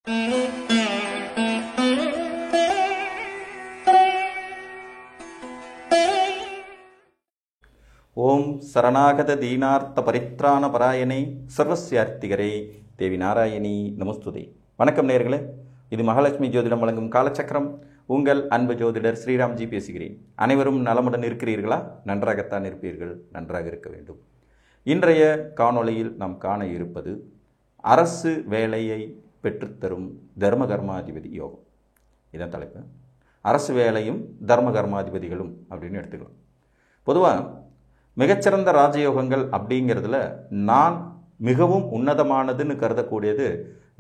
ஓம் சரணாகத தீனார்த்த பரித்ராண பராயணை சர்வஸ்யார்த்திகரே தேவி நாராயணி நமஸ்துதே. வணக்கம் நேயர்களே, இது மகாலட்சுமி ஜோதிடம் வழங்கும் காலச்சக்கரம். உங்கள் அன்பு ஜோதிடர் ஸ்ரீராம்ஜி பேசுகிறேன். அனைவரும் நலமுடன் இருக்கிறீர்களா? நன்றாகத்தான் இருப்பீர்கள், நன்றாக இருக்க வேண்டும். இன்றைய காணொளியில் நாம் காண இருப்பது அரசு வேலையை பெற்றுத்தரும் தர்ம கர்மாதிபதி யோகம். இதன் தலைப்பு அரசு வேலையும் தர்ம கர்மாதிபதிகளும் அப்படின்னு எடுத்துக்கலாம். பொதுவாக மிகச்சிறந்த ராஜயோகங்கள் அப்படிங்கிறதுல நான் மிகவும் உன்னதமானதுன்னு கருதக்கூடியது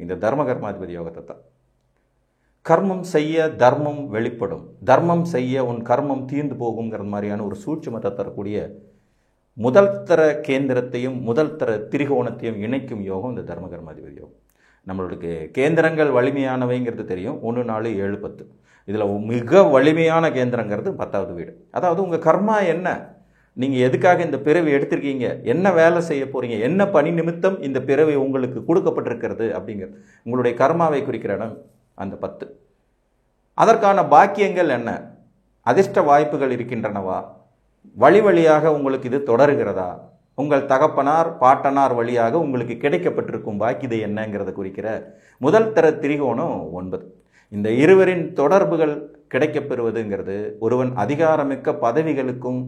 இந்த தர்ம கர்மாதிபதி யோகத்தை தான். கர்மம் செய்ய தர்மம் வெளிப்படும், தர்மம் செய்ய உன் கர்மம் தீர்ந்து போகுங்கிற மாதிரியான ஒரு சூட்சுமத்தை தரக்கூடிய முதல் தர கேந்திரத்தையும் முதல் தர திரிகோணத்தையும் இணைக்கும் யோகம் இந்த தர்ம கர்மாதிபதி யோகம். நம்மளுக்கு கேந்திரங்கள் வலிமையானவைங்கிறது தெரியும், 1, 4, 7, 10. இதில் மிக வலிமையான கேந்திரங்கிறது 10வது வீடு. அதாவது உங்கள் கர்மா என்ன, நீங்கள் எதுக்காக இந்த பிறவி எடுத்திருக்கீங்க, என்ன வேலை செய்ய போகிறீங்க, என்ன பணி நிமித்தம் இந்த பிறவி உங்களுக்கு கொடுக்கப்பட்டிருக்கிறது அப்படிங்கிறது உங்களுடைய கர்மாவை குறிக்கிற இடம் அந்த 10. அதற்கான பாக்கியங்கள் என்ன, அதிர்ஷ்ட வாய்ப்புகள் இருக்கின்றனவா, வழி வழியாக உங்களுக்கு இது தொடர்கிறதா, உங்கள் தகப்பனார் பாட்டனார் வழியாக உங்களுக்கு கிடைக்கப்பட்டிருக்கும் பாக்கியதை என்னங்கிறத குறிக்கிற முதல் தர திரிகோணம் 9. இந்த இருவரின் தொடர்புகள் கிடைக்கப்பெறுவதுங்கிறது ஒருவன் அதிகாரமிக்க பதவிகளுக்கும்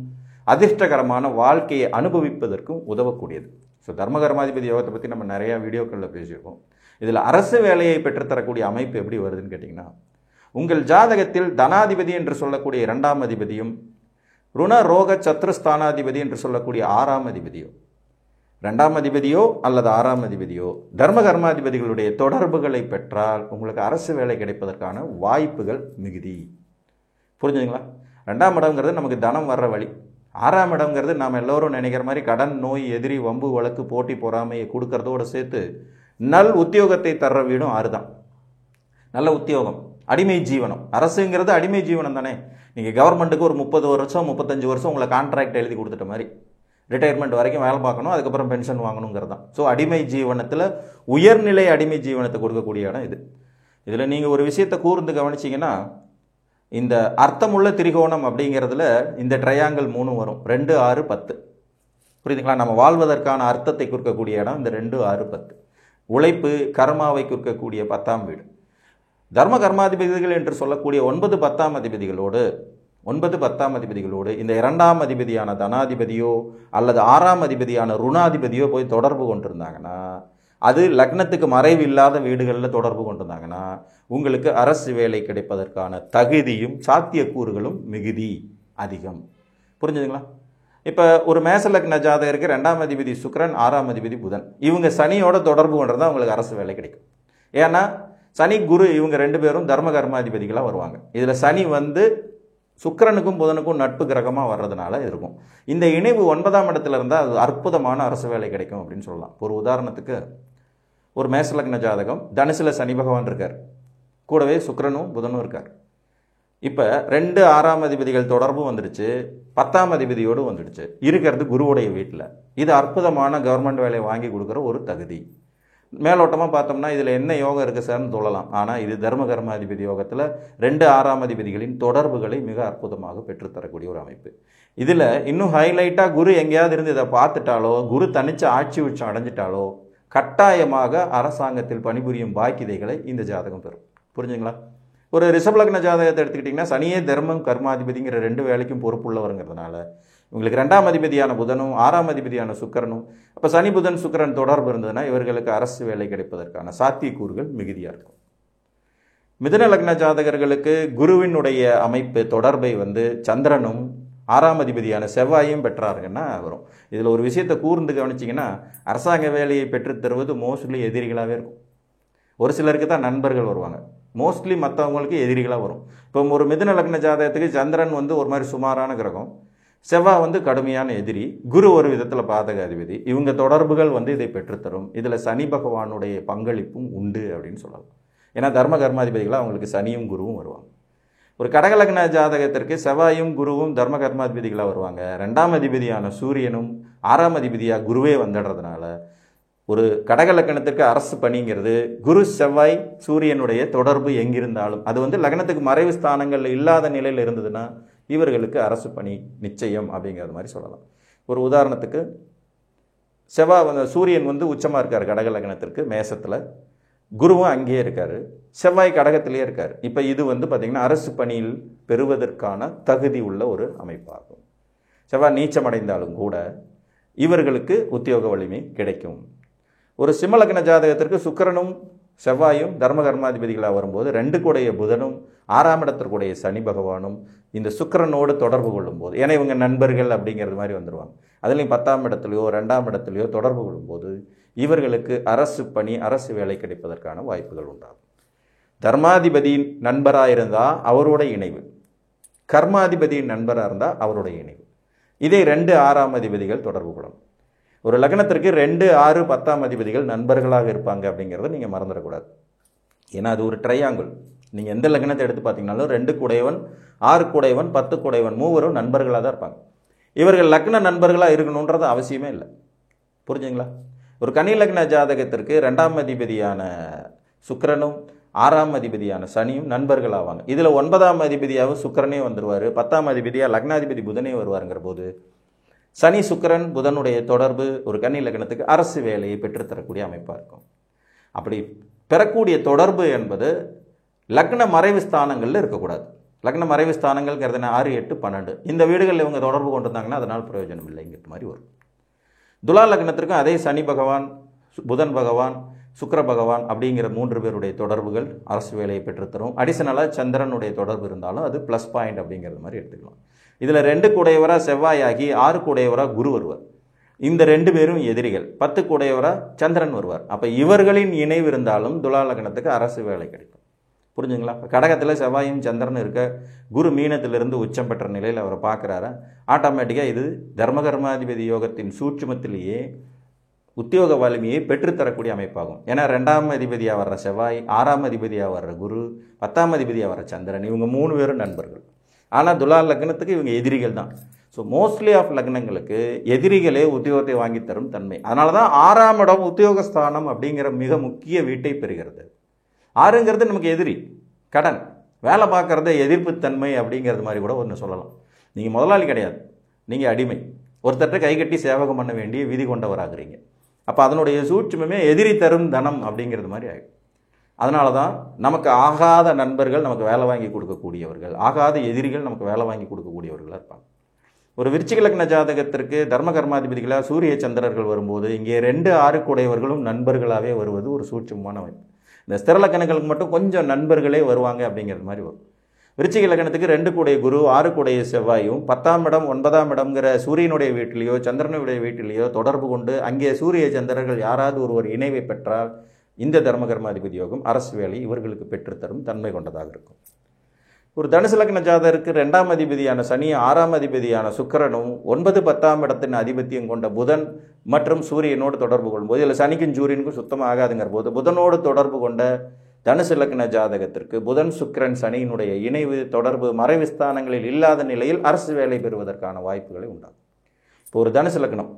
அதிர்ஷ்டகரமான வாழ்க்கையை அனுபவிப்பதற்கும் உதவக்கூடியது. ஸோ தர்ம கர்மாதிபதி யோகத்தை பற்றி நம்ம நிறையா வீடியோக்களில் பேசியிருக்கோம். இதில் அரசு வேலையை பெற்றுத்தரக்கூடிய அமைப்பு எப்படி வருதுன்னு கேட்டிங்கன்னா, உங்கள் ஜாதகத்தில் தனாதிபதி என்று சொல்லக்கூடிய 2ஆம் அதிபதியும் ருண ரோக சத்ருஸ்தானாதிபதி என்று சொல்லக்கூடிய 6ஆம் அதிபதியோ, 2ஆம் அதிபதியோ அல்லது 6ஆம் அதிபதியோ தர்ம கர்மாதிபதிகளுடைய தொடர்புகளை பெற்றால் உங்களுக்கு அரசு வேலை கிடைப்பதற்கான வாய்ப்புகள் மிகுதி. புரிஞ்சுங்களா? 2ஆம் இடம்ங்கிறது நமக்கு தனம் வர்ற வழி. 6ஆம் இடம்ங்கிறது நாம் எல்லோரும் நினைக்கிற மாதிரி கடன், நோய், எதிரி, வம்பு, வழக்கு, போட்டி, பொறாமையை கொடுக்கறதோடு சேர்த்து நல் உத்தியோகத்தை தர்ற வீடும் 6 தான். நல்ல உத்தியோகம், அடிமை ஜீவனம். அரசுங்கிறது அடிமை ஜீவனம் தானே. நீங்கள் கவர்மெண்ட்டுக்கு ஒரு 30 வருஷம் 35 வருஷம் உங்களை கான்ட்ராக்ட் எழுதி கொடுத்துட்ட மாதிரி ரிட்டையர்மெண்ட் வரைக்கும் வேலை பார்க்கணும், அதுக்கப்புறம் பென்ஷன் வாங்கணுங்கிறது தான். ஸோ அடிமை ஜீவனத்தில் உயர்நிலை அடிமை ஜீவனத்தை கொடுக்கக்கூடிய இடம் இது. இதில் நீங்கள் ஒரு விஷயத்தை கூர்ந்து கவனிச்சிங்கன்னா, இந்த அர்த்தமுள்ள திரிகோணம் அப்படிங்கிறதுல இந்த ட்ரையாங்கிள் 3 வரும், 2, 6, 10. புரியுதுங்களா? நம்ம வாழ்வதற்கான அர்த்தத்தை குறிக்கக்கூடிய இடம் இந்த 2, 6, 10. உழைப்பு கர்மாவை குறிக்கக்கூடிய 10ஆம் வீடு. தர்ம கர்மாதிபதிகள் என்று சொல்லக்கூடிய 9, 10ஆம் அதிபதிகளோடு இந்த 2ஆம் அதிபதியான தனாதிபதியோ அல்லது 6ஆம் அதிபதியான ருணாதிபதியோ போய் தொடர்பு கொண்டிருந்தாங்கன்னா, அது லக்னத்துக்கு மறைவு இல்லாத வீடுகளில் தொடர்பு கொண்டிருந்தாங்கன்னா உங்களுக்கு அரசு வேலை கிடைப்பதற்கான தகுதியும் சாத்தியக்கூறுகளும் மிகுதி அதிகம். புரிஞ்சுதுங்களா? இப்போ ஒரு மேச லக்ன ஜாதகருக்கு 2ஆம் அதிபதி சுக்கிரன், 6ஆம் அதிபதி புதன், இவங்க சனியோட தொடர்பு கொண்டிருந்தால் உங்களுக்கு அரசு வேலை கிடைக்கும். ஏன்னா சனி குரு இவங்க 2 பேரும் தர்ம கர்மாதிபதிகளாக வருவாங்க. இதில் சனி சுக்கிரனுக்கும் புதனுக்கும் நட்பு கிரகமாக வர்றதுனால இருக்கும். இந்த இணைவு 9ஆம் இடத்துல இருந்தால் அது அற்புதமான அரசு வேலை கிடைக்கும் அப்படின்னு சொல்லலாம். ஒரு உதாரணத்துக்கு, ஒரு மேச லக்ன ஜாதகம், தனுசுல சனி பகவான் இருக்கார், கூடவே சுக்கிரனும் புதனும் இருக்கார். இப்போ 2, 6ஆம் அதிபதிகள் தொடர்பும் வந்துடுச்சு, 10ஆம் அதிபதியோடு வந்துடுச்சு, இருக்கிறது குருவுடைய வீட்டில். இது அற்புதமான கவர்மெண்ட் வேலையை வாங்கி கொடுக்குற ஒரு தகுதி. மேலோட்டமாக பார்த்தோம்னா இதில் என்ன யோகம் இருக்குது சார்னு சொல்லலாம். ஆனால் இது தர்ம கர்மாதிபதி யோகத்தில் 2, 6ஆம் அதிபதிகளின் தொடர்புகளை மிக அற்புதமாக பெற்றுத்தரக்கூடிய ஒரு அமைப்பு. இதில் இன்னும் ஹைலைட்டாக குரு எங்கேயாவது இருந்து இதை பார்த்துட்டாலோ, குரு தனிச்சு ஆட்சி உச்சம் அடைஞ்சிட்டாலோ கட்டாயமாக அரசாங்கத்தில் பணிபுரியும் பாக்கியதைகளை இந்த ஜாதகம் பெறும். புரிஞ்சுங்களா? ஒரு ரிஷபலக்ன ஜாதகத்தை எடுத்துக்கிட்டிங்கன்னா, சனியே தர்மம் கர்மாதிபதிங்கிற 2 வேலைக்கும் பொறுப்புள்ளவருங்கிறதுனால இவங்களுக்கு 2ஆம் அதிபதியான புதனும் 6ஆம் அதிபதியான சுக்கிரனும், அப்போ சனி புதன் சுக்கிரன் தொடர்பு இருந்ததுன்னா இவர்களுக்கு அரசு வேலை கிடைப்பதற்கான சாத்தியக்கூறுகள் மிகுதியாக இருக்கும். மிதுன லக்ன ஜாதகர்களுக்கு குருவினுடைய அமைப்பு தொடர்பை சந்திரனும் 6ஆம் அதிபதியான செவ்வாயும் பெற்றாருங்கன்னா வரும். இதில் ஒரு விஷயத்தை கூர்ந்து கவனிச்சிங்கன்னா, அரசாங்க வேலையை பெற்றுத்தருவது மோஸ்ட்லி எதிரிகளாகவே இருக்கும். ஒரு சிலருக்கு தான் நண்பர்கள் வருவாங்க, மோஸ்ட்லி மற்றவங்களுக்கு எதிரிகளாக வரும். இப்போ ஒரு மிதுன லக்ன ஜாதகத்துக்கு சந்திரன் ஒரு மாதிரி சுமாரான கிரகம், செவ்வாய் கடுமையான எதிரி, குரு ஒரு விதத்தில் பாதக அதிபதி. இவங்க தொடர்புகள் இதை பெற்றுத்தரும். இதில் சனி பகவானுடைய பங்களிப்பும் உண்டு அப்படின்னு சொல்லலாம். ஏன்னா தர்ம கர்மாதிபதிகளாக அவங்களுக்கு சனியும் குருவும் வருவாங்க. ஒரு கடகலக்ன ஜாதகத்திற்கு செவ்வாயும் குருவும் தர்ம கர்மாதிபதிகளாக வருவாங்க. 2ஆம் அதிபதியான சூரியனும் 6ஆம் அதிபதியாக குருவே வந்துடுறதுனால ஒரு கடக லக்னத்திற்கு அரசு பணிங்கிறது குரு செவ்வாய் சூரியனுடைய தொடர்பு எங்கிருந்தாலும் அது வந்து லக்னத்துக்கு மறைவு ஸ்தானங்கள் இல்லாத நிலையில் இருந்ததுன்னா இவர்களுக்கு அரசு பணி நிச்சயம் அப்படிங்கிறது மாதிரி சொல்லலாம். ஒரு உதாரணத்துக்கு செவ்வாய் சூரியன் வந்து உச்சமாக இருக்கார் கடக லக்னத்திற்கு மேசத்தில், குருவும் அங்கேயே இருக்கார், செவ்வாய் கடகத்திலே இருக்கார். இப்போ இது வந்து பார்த்திங்கன்னா அரசு பணியில் பெறுவதற்கான தகுதி உள்ள ஒரு அமைப்பாகும். செவ்வாய் நீச்சமடைந்தாலும் கூட இவர்களுக்கு உத்தியோக வலிமை கிடைக்கும். ஒரு சிம்மலக்ன ஜாதகத்திற்கு சுக்கிரனும் செவ்வாயும் தர்ம கர்மாதிபதிகளாக வரும்போது 2 கூடைய புதனும் 6ஆம் இடத்திற்குடைய சனி பகவானும் இந்த சுக்கிரனோடு தொடர்பு கொள்ளும்போது, ஏன்னா இவங்க நண்பர்கள் அப்படிங்கிறது மாதிரி வந்துடுவாங்க, அதுலேயும் 10ஆம் இடத்துலையோ 2ஆம் இடத்துலையோ தொடர்பு கொள்ளும்போது இவர்களுக்கு அரசு பணி அரசு வேலை கிடைப்பதற்கான வாய்ப்புகள் உண்டாகும். தர்மாதிபதியின் நண்பராக இருந்தால் அவரோட இணைவு, கர்மாதிபதியின் நண்பராக இருந்தால் அவரோட இணைவு. இதே 2, 6ஆம் அதிபதிகள் தொடர்பு கொள்ளணும். ஒரு லக்னத்திற்கு 2, 6, 10ஆம் அதிபதிகள் நண்பர்களாக இருப்பாங்க அப்படிங்கிறத நீங்கள் மறந்துடக்கூடாது. ஏன்னா அது ஒரு ட்ரையாங்கிள். நீங்கள் எந்த லக்னத்தை எடுத்து பார்த்தீங்கன்னாலும் 2 கூடையவன் 6 கூடையவன் 10 கூடையவன் மூவரும் நண்பர்களாக தான் இருப்பாங்க. இவர்கள் லக்ன நண்பர்களாக இருக்கணுன்றது அவசியமே இல்லை. புரிஞ்சுங்களா? ஒரு கன்னி லக்ன ஜாதகத்திற்கு 2ஆம் அதிபதியான சுக்கிரனும் 6ஆம் அதிபதியான சனியும் நண்பர்கள் ஆவாங்க. இதில் 9ஆம் அதிபதியாகவும் சுக்கிரனே வந்துடுவார், 10ஆம் அதிபதியாக லக்னாதிபதி புதனே வருவாருங்கிற போது சனி சுக்கிரன் புதனுடைய தொடர்பு ஒரு கன்னி லக்னத்துக்கு அரசு வேலையை பெற்றுத்தரக்கூடிய அமைப்பாக இருக்கும். அப்படி பெறக்கூடிய தொடர்பு என்பது லக்ன மறைவு ஸ்தானங்களில் இருக்கக்கூடாது. லக்ன மறைவு ஸ்தானங்கள்ங்கிறது 6, 8, 12 இந்த வீடுகளில் இவங்க தொடர்பு கொண்டிருந்தாங்கன்னா அதனால் பிரயோஜனம் இல்லைங்கிற மாதிரி வரும். துலா லக்னத்திற்கும் அதே சனி பகவான், புதன் பகவான், சுக்கிர பகவான் அப்படிங்கிற 3 பேருடைய தொடர்புகள் அரசு வேலையை பெற்றுத்தரும். அடிஷனலாக சந்திரனுடைய தொடர்பு இருந்தாலும் அது ப்ளஸ் பாயிண்ட் அப்படிங்கிறது மாதிரி எடுத்துக்கலாம். இதில் 2 கூடையவராக செவ்வாயாகி 6 கூடையவராக குரு வருவார். இந்த 2 பேரும் எதிரிகள். 10 கூடையவராக சந்திரன் வருவார். அப்போ இவர்களின் இணைவு இருந்தாலும் துலா லக்னத்துக்கு அரசு வேலை கிடைக்கும். புரிஞ்சுங்களா? கடகத்தில் செவ்வாயும் சந்திரன் இருக்க, குரு மீனத்திலிருந்து உச்சம் பெற்ற நிலையில் அவரை பார்க்குறாரு. ஆட்டோமேட்டிக்காக இது தர்மகர்மாதிபதி யோகத்தின் சூட்சுமத்திலேயே உத்தியோக வலிமையை பெற்றுத்தரக்கூடிய அமைப்பாகும். ஏன்னா 2ஆம் அதிபதியாக வர்ற செவ்வாய், 6ஆம் அதிபதியாக வர்ற குரு, 10ஆம் அதிபதியாக வர்ற சந்திரன் இவங்க 3 பேரும் நண்பர்கள். ஆனால் துலா லக்னத்துக்கு இவங்க எதிரிகள் தான். ஸோ மோஸ்ட்லி ஆஃப் லக்னங்களுக்கு எதிரிகளே உத்தியோகத்தை வாங்கி தரும் தன்மை. அதனால தான் 6ஆம் இடம் உத்தியோகஸ்தானம் அப்படிங்கிற மிக முக்கிய வீட்டை பெறுகிறது. 6ங்கிறது நமக்கு எதிரி, கடன், வேலை பார்க்குறத எதிர்ப்புத்தன்மை அப்படிங்கிறது மாதிரி கூட ஒன்று சொல்லலாம். நீங்கள் முதலாளி கிடையாது, நீங்கள் அடிமை. ஒருத்தர்கிட்ட கை கட்டி சேவகம் பண்ண வேண்டிய விதி கொண்டவராகிறீங்க. அப்போ அதனுடைய சூட்சுமே எதிரி தரும் தனம் அப்படிங்கிறது மாதிரி ஆகிடும். அதனால தான் நமக்கு ஆகாத நண்பர்கள் நமக்கு வேலை வாங்கி கொடுக்கக்கூடியவர்கள், ஆகாத எதிரிகள் நமக்கு வேலை வாங்கி கொடுக்கக்கூடியவர்களாக இருப்பாங்க. ஒரு விருச்சிக லக்ன ஜாதகத்திற்கு தர்ம கர்மாதிபதிகளாக சூரிய சந்திரர்கள் வரும்போது இங்கே 2, 6 கூடையவர்களும் நண்பர்களாகவே வருவது ஒரு சூட்சமான அமைப்பு. இந்த ஸ்திர லக்னங்களுக்கு மட்டும் கொஞ்சம் நண்பர்களே வருவாங்க அப்படிங்கிறது மாதிரி வரும். விருச்சிக லக்னத்துக்கு 2 கூடைய குரு 6 கூடைய செவ்வாயும் 10ஆம் இடம் 9ஆம் இடம்ங்கிற சூரியனுடைய வீட்டிலேயோ சந்திரனுடைய வீட்டிலேயோ தொடர்பு கொண்டு அங்கே சூரிய சந்திரர்கள் யாராவது ஒருவர் இணைவை பெற்றால் இந்த தர்மகர்மாதிபதி யோகம் அரசு வேலை இவர்களுக்கு பெற்றுத்தரும் தன்மை கொண்டதாக இருக்கும். ஒரு தனுசு லக்ன ஜாதகருக்கு 2ஆம் அதிபதியான சனி, 6ஆம் அதிபதியான சுக்கிரனும் 9, 10ஆம் இடத்தின் அதிபத்தியம் கொண்ட புதன் மற்றும் சூரியனோடு தொடர்பு கொள்ளும்போது இதில் சனிக்கும் சூரியனுக்கும் சுத்தமாக ஆகாதுங்கிற போது புதனோடு தொடர்பு கொண்ட தனுசு லக்ன ஜாதகத்திற்கு புதன் சுக்கிரன் சனியினுடைய இணைவு தொடர்பு மறைவு ஸ்தானங்களில் இல்லாத நிலையில் அரசு வேலை பெறுவதற்கான வாய்ப்புகளை உண்டாகும். இப்போ ஒரு தனுசு லக்னம்,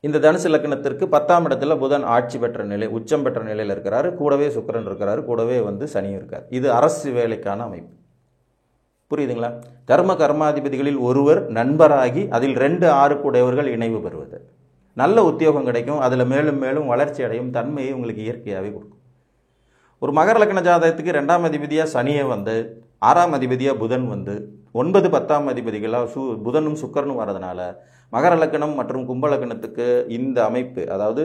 இந்த தனுசு லக்னத்திற்கு 10ஆம் இடத்துல புதன் ஆட்சி பெற்ற நிலை, உச்சம் பெற்ற நிலையில் இருக்கிறாரு, கூடவே சுக்கிரன் இருக்கிறாரு, கூடவே சனியும் இருக்கார். இது அரசு வேலைக்கான அமைப்பு. புரியுதுங்களா? தர்ம கர்மாதிபதிகளில் ஒருவர் நண்பராகி அதில் 2, 6 கூடையவர்கள் இணைவு பெறுவது நல்ல உத்தியோகம் கிடைக்கும். அதில் மேலும் மேலும் வளர்ச்சி அடையும் தன்மையை உங்களுக்கு இயற்கையாகவே கொடுக்கும். ஒரு மகர லக்ன ஜாதகத்துக்கு 2ஆம் அதிபதியாக சனியை 6ஆம் அதிபதியாக புதன் 9, 10ஆம் அதிபதிகளாக புதனும் சுக்கிரனும் வரதுனால மகர லக்னம் மற்றும் கும்ப லக்னத்துக்கு இந்த அமைப்பு, அதாவது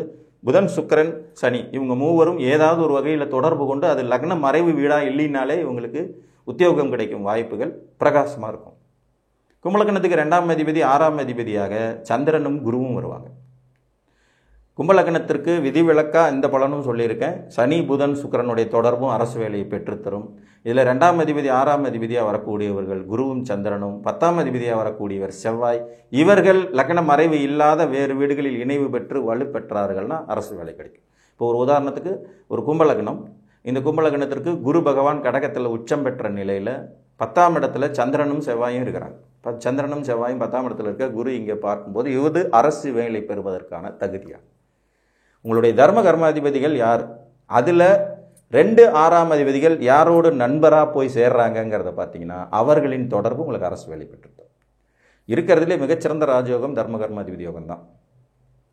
புதன் சுக்கிரன் சனி இவங்க மூவரும் ஏதாவது ஒரு வகையில் தொடர்பு கொண்டு அது லக்ன மறைவு வீடாக இல்லைனாலே இவங்களுக்கு உத்தியோகம் கிடைக்கும் வாய்ப்புகள் பிரகாசமாக இருக்கும். கும்பலக்கணத்துக்கு 2ஆம் அதிபதி 6ஆம் அதிபதியாக சந்திரனும் குருவும் வருவாங்க. கும்பலக்கணத்திற்கு விதிவிலக்கா இந்த பலனும் சொல்லியிருக்கேன். சனி புதன் சுக்கிரனுடைய தொடர்பும் அரசு வேலையை பெற்றுத்தரும். இதில் 2ஆம் அதிபதி 6ஆம் அதிபதியாக வரக்கூடியவர்கள் குருவும் சந்திரனும், 10ஆம் அதிபதியாக வரக்கூடியவர் செவ்வாய். இவர்கள் லக்ன மறைவு இல்லாத வேறு வீடுகளில் இணைவு பெற்று வலுப்பெற்றார்கள்னா அரசு வேலை கிடைக்கும். இப்போ ஒரு உதாரணத்துக்கு ஒரு கும்பலக்னம், இந்த கும்பலக்னத்திற்கு குரு பகவான் கடகத்தில் உச்சம் பெற்ற நிலையில் 10ஆம் இடத்துல சந்திரனும் செவ்வாயும் இருக்கிறாங்க. சந்திரனும் செவ்வாயும் 10ஆம் இடத்துல இருக்க குரு இங்கே பார்க்கும்போது இது அரசு வேலை பெறுவதற்கான தகுதியாகும். உங்களுடைய தர்ம கர்மாதிபதிகள் யார், அதில் 2 6ஆம் அதிபதிகள் யாரோடு நண்பராக போய் சேர்றாங்கங்கிறத பார்த்தீங்கன்னா அவர்களின் தொடர்பு உங்களுக்கு அரசு வேலை பெற்றிருக்கும். இருக்கிறதுலே மிகச்சிறந்த ராஜயோகம் தர்ம கர்மாதிபதி யோகம் தான்.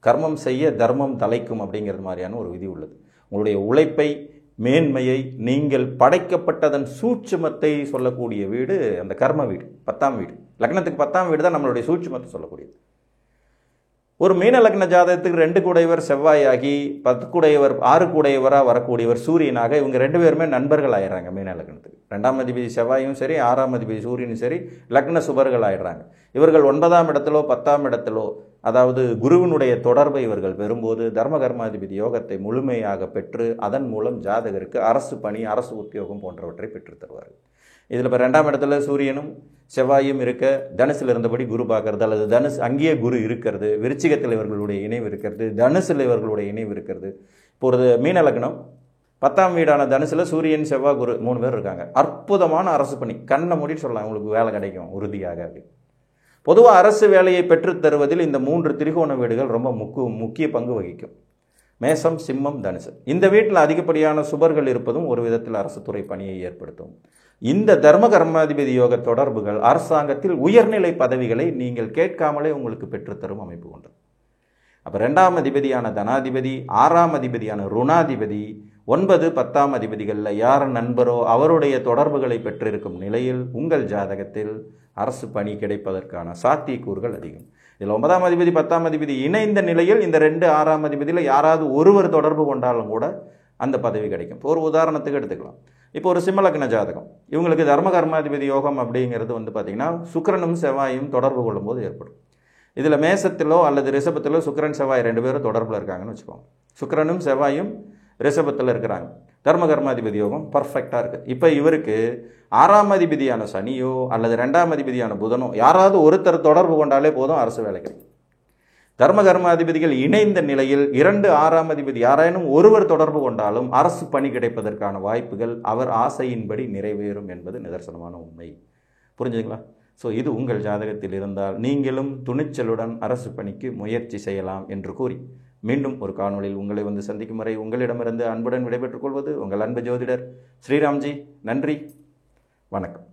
கர்மம் செய்ய தர்மம் தலைக்கும் அப்படிங்கிறது மாதிரியான ஒரு விதி உள்ளது. உங்களுடைய உழைப்பை, மேன்மையை, நீங்கள் படைக்கப்பட்டதன் சூட்சுமத்தை சொல்லக்கூடிய வீடு அந்த கர்ம வீடு, 10ஆம் வீடு. லக்னத்துக்கு 10ஆம் வீடு தான் நம்மளுடைய சூட்சுமத்தை சொல்லக்கூடியது. ஒரு மீன லக்ன ஜாதகத்துக்கு 2 கூடையவர் செவ்வாயாகி 10 கூடையவர் 6 கூடையவராக வரக்கூடியவர் சூரியனாக இவங்க 2 பேருமே நண்பர்கள் ஆயிடுறாங்க. மீன லக்னத்துக்கு 2ஆம் அதிபதி செவ்வாயும் சரி, 6ஆம் அதிபதி சூரியனும் சரி லக்ன சுபர்கள் ஆயிடுறாங்க. இவர்கள் 9ஆம் இடத்திலோ 10ஆம் இடத்திலோ அதாவது குருவினுடைய தொடர்பை இவர்கள் பெறும்போது தர்ம கர்மாதிபதி யோகத்தை முழுமையாக பெற்று அதன் மூலம் ஜாதகருக்கு அரசு பணி, அரசு உத்தியோகம் போன்றவற்றை பெற்று தருவார்கள். இதில் இப்போ 2ஆம் இடத்துல சூரியனும் செவ்வாயும் இருக்க தனுசில் இருந்தபடி குரு பார்க்கறது, அல்லது தனுசு அங்கேயே குரு இருக்கிறது, விருச்சிகத்தில் இவர்களுடைய இணைவு இருக்கிறது, தனுசில் இவர்களுடைய இணைவு இருக்கிறது. இப்போ ஒரு மீன லக்னம் 10ஆம் வீடான தனுசில் சூரியன், செவ்வாய், குரு 3 பேர் இருக்காங்க. அற்புதமான அரசு பணி, கண்ணை மூடிட்டு சொல்லலாம் உங்களுக்கு வேலை கிடைக்கும் உறுதியாக அப்படி. பொதுவாக அரசு வேலையை பெற்றுத் தருவதில் இந்த 3 திரிகோண வீடுகள் ரொம்ப முக்கிய பங்கு வகிக்கும். மேசம், சிம்மம், தனுசு. இந்த வீட்டில் அதிகப்படியான சுபர்கள் இருப்பதும் ஒரு விதத்தில் அரசு துறை பணியை ஏற்படுத்தும். இந்த தர்ம கர்மாதிபதி யோக தொடர்புகள் அரசாங்கத்தில் உயர்நிலை பதவிகளை நீங்கள் கேட்காமலே உங்களுக்கு பெற்றுத்தரும் அமைப்பு கொண்டது. அப்போ 2ஆம் அதிபதியான தனாதிபதி, 6ஆம் அதிபதியான ருணாதிபதி, 9, 10ஆம் அதிபதிகளில் யார் நண்பரோ அவருடைய தொடர்புகளை பெற்றிருக்கும் நிலையில் உங்கள் ஜாதகத்தில் அரசு பணி கிடைப்பதற்கான சாத்தியக்கூறுகள் அதிகம். இதில் 9ஆம் அதிபதி 10ஆம் அதிபதி இணைந்த நிலையில் இந்த 2 6ஆம் அதிபதியில் யாராவது ஒருவர் தொடர்பு கொண்டாலும் கூட அந்த பதவி கிடைக்கும். இப்போ ஒரு உதாரணத்துக்கு எடுத்துக்கலாம். இப்போ ஒரு சிம்ம லக்ன ஜாதகம், இவங்களுக்கு தர்ம கர்மாதிபதி யோகம் அப்படிங்கிறது பார்த்திங்கன்னா சுக்கிரனும் செவ்வாயும் தொடர்பு கொள்ளும்போது ஏற்படும். இதில் மேசத்திலோ அல்லது ரிஷபத்திலோ சுக்கிரன் செவ்வாய் 2 பேரும் தொடர்பில் இருக்காங்கன்னு வச்சுக்கோங்க. சுக்கிரனும் செவ்வாயும் ரிஷபத்தில் இருக்கிறாங்க. தர்ம கர்மாதிபதி யோகம் பர்ஃபெக்டாக இருக்குது. இப்போ இவருக்கு 6ஆம் அதிபதியான சனியோ அல்லது 2ஆம் அதிபதியான புதனோ யாராவது ஒருத்தர் தொடர்பு கொண்டாலே போதும் அரசு வேலை கிடைக்கும். தர்ம கர்மாதிபதிகள் இணைந்த நிலையில் 2 6ஆம் அதிபதி யாரேனும் ஒருவர் தொடர்பு கொண்டாலும் அரசு பணி கிடைப்பதற்கான வாய்ப்புகள் அவர் ஆசையின்படி நிறைவேறும் என்பது நிதர்சனமான உண்மை. புரிஞ்சுங்களா? ஸோ இது உங்கள் ஜாதகத்தில் இருந்தால் நீங்களும் துணிச்சலுடன் அரசு பணிக்கு முயற்சி செய்யலாம் என்று கூறி மீண்டும் ஒரு காணொளியில் உங்களை சந்திக்கும் வரை உங்களிடமிருந்து அன்புடன் விடைபெற்றுக் கொள்வது உங்கள் அன்பு ஜோதிடர் ஸ்ரீராம்ஜி. நன்றி, வணக்கம்.